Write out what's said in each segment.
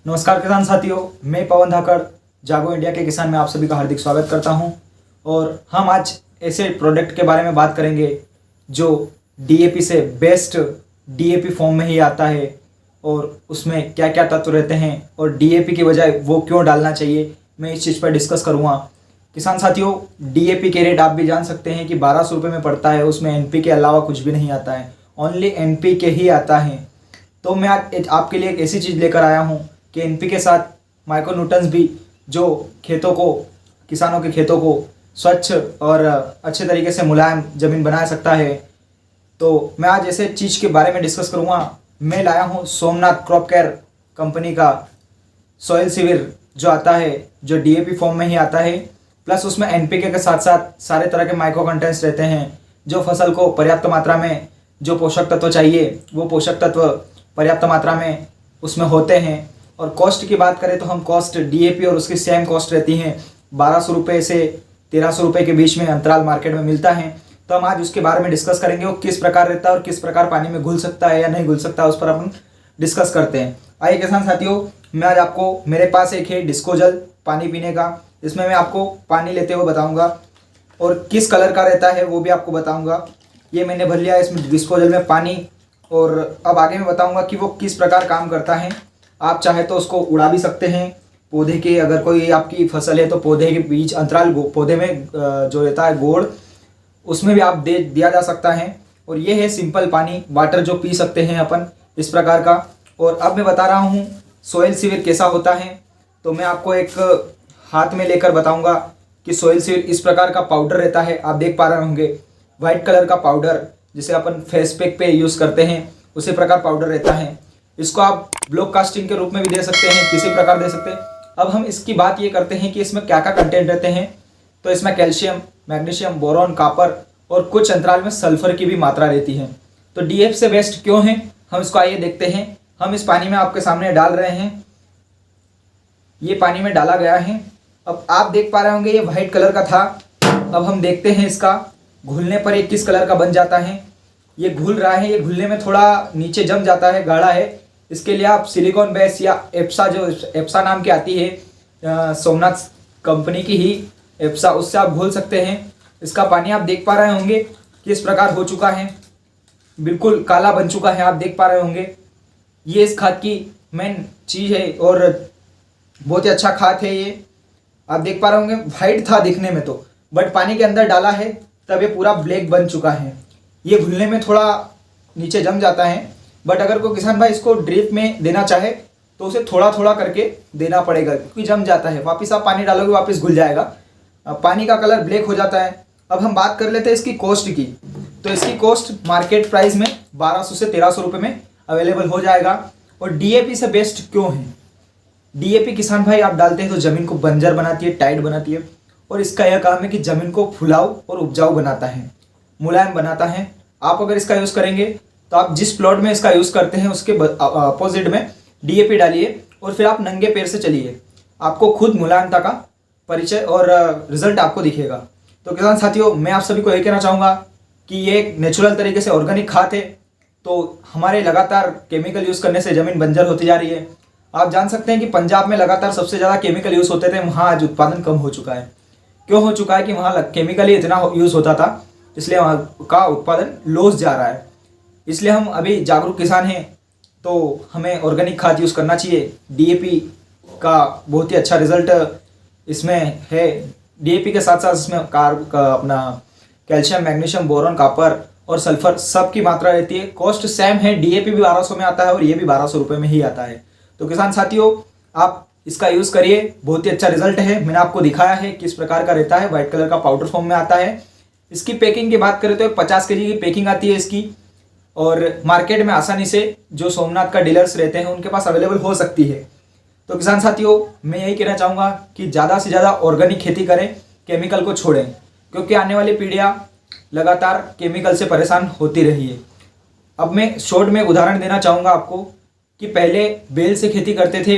नमस्कार किसान साथियों, मैं पवन धाकड़ जागो इंडिया के किसान में आप सभी का हार्दिक स्वागत करता हूं। और हम आज ऐसे प्रोडक्ट के बारे में बात करेंगे जो डीएपी से बेस्ट डीएपी फॉर्म में ही आता है और उसमें क्या क्या तत्व रहते हैं और डीएपी की बजाय वो क्यों डालना चाहिए, मैं इस चीज़ पर डिस्कस करूँगा। किसान साथियों, डीएपी के रेट आप भी जान सकते हैं कि 1200 रुपये में पड़ता है। उसमें एनपी के अलावा कुछ भी नहीं आता है, ओनली एनपी के ही आता है। तो मैं आज आपके लिए एक ऐसी चीज़ लेकर आया हूँ कि एनपी के साथ माइक्रोन्यूट्रंस भी जो किसानों के खेतों को स्वच्छ और अच्छे तरीके से मुलायम ज़मीन बना सकता है। तो मैं आज ऐसे चीज़ के बारे में डिस्कस करूँगा। मैं लाया हूँ सोमनाथ क्रॉप केयर कंपनी का सॉइल सिविर जो आता है, जो डीएपी फॉर्म में ही आता है, प्लस उसमें एनपीके के साथ साथ सारे तरह के माइक्रो कंटेंट्स रहते हैं जो फसल को पर्याप्त मात्रा में जो पोषक तत्व चाहिए वो पोषक तत्व पर्याप्त मात्रा में उसमें होते हैं। और कॉस्ट की बात करें तो हम कॉस्ट डीएपी और उसकी सेम कॉस्ट रहती हैं, 1200 रुपये से 1300 रुपये के बीच में अंतराल मार्केट में मिलता है। तो हम आज उसके बारे में डिस्कस करेंगे, वो किस प्रकार रहता है और किस प्रकार पानी में घुल सकता है या नहीं घुल सकता, उस पर अपन डिस्कस करते हैं। आइए किसान साथियों, मैं आज आपको, मेरे पास एक है डिस्पोजल पानी पीने का, इसमें मैं आपको पानी लेते हुए बताऊँगा और किस कलर का रहता है वो भी आपको बताऊँगा। ये मैंने भर लिया है इसमें डिस्पोजल में पानी, और अब आगे मैं बताऊँगा कि वो किस प्रकार काम करता है। आप चाहे तो उसको उड़ा भी सकते हैं पौधे के, अगर कोई आपकी फसल है तो पौधे के बीच अंतराल पौधे में जो रहता है गोड़, उसमें भी आप दिया जा सकता है। और ये है सिंपल पानी वाटर जो पी सकते हैं अपन इस प्रकार का। और अब मैं बता रहा हूँ सॉइल सिविर कैसा होता है। तो मैं आपको एक हाथ में लेकर बताऊँगा कि सॉइल सिविर इस प्रकार का पाउडर रहता है। आप देख पा रहे होंगे वाइट कलर का पाउडर, जिसे अपन फेस पैक पे यूज़ करते हैं, उसी प्रकार पाउडर रहता है। इसको आप ब्लॉक कास्टिंग के रूप में भी दे सकते हैं, किसी प्रकार दे सकते हैं। अब हम इसकी बात ये करते हैं कि इसमें क्या क्या कंटेंट रहते हैं। तो इसमें कैल्शियम, मैग्नीशियम, बोरॉन, कापर और कुछ अंतराल में सल्फर की भी मात्रा रहती है। तो डीएपी से बेस्ट क्यों है, हम इसको आइए देखते हैं। हम इस पानी में आपके सामने डाल रहे हैं, ये पानी में डाला गया है। अब आप देख पा रहे होंगे ये वाइट कलर का था। अब हम देखते हैं इसका घुलने पर ये किस कलर का बन जाता है। ये घुल रहा है, ये घुलने में थोड़ा नीचे जम जाता है, गाढ़ा है। इसके लिए आप सिलिकॉन बेस या एप्सा, जो एप्सा नाम की आती है सोमनाथ कंपनी की ही एप्सा, उससे आप घोल सकते हैं। इसका पानी आप देख पा रहे होंगे किस प्रकार हो चुका है, बिल्कुल काला बन चुका है, आप देख पा रहे होंगे। ये इस खाद की मेन चीज़ है और बहुत ही अच्छा खाद है ये। आप देख पा रहे होंगे वाइट था दिखने में तो, बट पानी के अंदर डाला है तब ये पूरा ब्लैक बन चुका है। ये घुलने में थोड़ा नीचे जम जाता है, बट अगर कोई किसान भाई इसको ड्रिप में देना चाहे तो उसे थोड़ा थोड़ा करके देना पड़ेगा, क्योंकि जम जाता है। वापस आप पानी डालोगे वापस घुल जाएगा, पानी का कलर ब्लैक हो जाता है। अब हम बात कर लेते हैं इसकी कॉस्ट की। तो इसकी कॉस्ट मार्केट प्राइस में 1200 से 1300 रुपये में अवेलेबल हो जाएगा। और डीएपी से बेस्ट क्यों है, डीएपी किसान भाई आप डालते हैं तो ज़मीन को बंजर बनाती है, टाइट बनाती है, और इसका यह काम है कि ज़मीन को फुलाऊ और उपजाऊ बनाता है, मुलायम बनाता है। आप अगर इसका यूज़ करेंगे तो आप जिस प्लॉट में इसका यूज़ करते हैं उसके अपोजिट में डीएपी डालिए और फिर आप नंगे पैर से चलिए, आपको खुद मुलायमता का परिचय और रिजल्ट आपको दिखेगा। तो किसान साथियों, मैं आप सभी को यह कहना चाहूँगा कि ये एक नेचुरल तरीके से ऑर्गेनिक खाद है। तो हमारे लगातार केमिकल यूज़ करने से ज़मीन बंजर होती जा रही है। आप जान सकते हैं कि पंजाब में लगातार सबसे ज़्यादा केमिकल यूज़ होते थे, वहाँ आज उत्पादन कम हो चुका है। क्यों हो चुका है कि वहाँ केमिकल ही इतना यूज़ होता था, इसलिए वहाँ का उत्पादन लॉस जा रहा है। इसलिए हम अभी जागरूक किसान हैं तो हमें ऑर्गेनिक खाद यूज़ करना चाहिए। डीएपी का बहुत ही अच्छा रिजल्ट इसमें है। डीएपी के साथ साथ इसमें अपना कैल्शियम, मैग्नीशियम, बोरॉन, कापर और सल्फर सब की मात्रा रहती है। कॉस्ट सेम है, डीएपी भी 1200 में आता है और ये भी 1200 रुपये में ही आता है। तो किसान साथियों, आप इसका यूज़ करिए, बहुत ही अच्छा रिजल्ट है। मैंने आपको दिखाया है किस प्रकार का रहता है, वाइट कलर का पाउडर फॉर्म में आता है। इसकी पैकिंग की बात करें तो 50 kg की पैकिंग आती है इसकी, और मार्केट में आसानी से जो सोमनाथ का डीलर्स रहते हैं उनके पास अवेलेबल हो सकती है। तो किसान साथियों, मैं यही कहना चाहूँगा कि ज़्यादा से ज़्यादा ऑर्गेनिक खेती करें, केमिकल को छोड़ें, क्योंकि आने वाली पीढ़ियाँ लगातार केमिकल से परेशान होती रही है। अब मैं शॉर्ट में उदाहरण देना चाहूँगा आपको कि पहले बैल से खेती करते थे,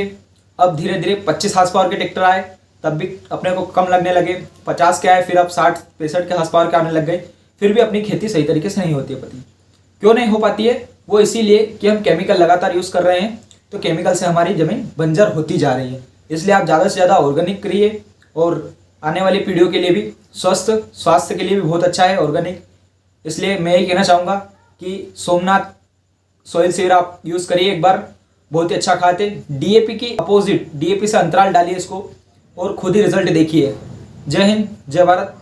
अब धीरे धीरे 25 हार्स पावर के ट्रैक्टर आए, तब भी अपने को कम लगने लगे। 50 के आए, फिर अब 60-65 के हार्स पावर के आने लग गए, फिर भी अपनी खेती सही तरीके से नहीं होती है। पता क्यों नहीं हो पाती है? वो इसीलिए कि हम केमिकल लगातार यूज़ कर रहे हैं। तो केमिकल से हमारी ज़मीन बंजर होती जा रही है। इसलिए आप ज़्यादा से ज़्यादा ऑर्गेनिक करिए और आने वाली पीढ़ियों के लिए भी स्वास्थ्य के लिए भी बहुत अच्छा है ऑर्गेनिक। इसलिए मैं यही कहना चाहूँगा कि सोमनाथ सॉइल सीवर आप यूज़ करिए एक बार, बहुत ही अच्छा खाद है। डीएपी की अपोजिट, डीएपी से अंतराल डालिए इसको और खुद ही रिजल्ट देखिए। जय हिंद, जय भारत।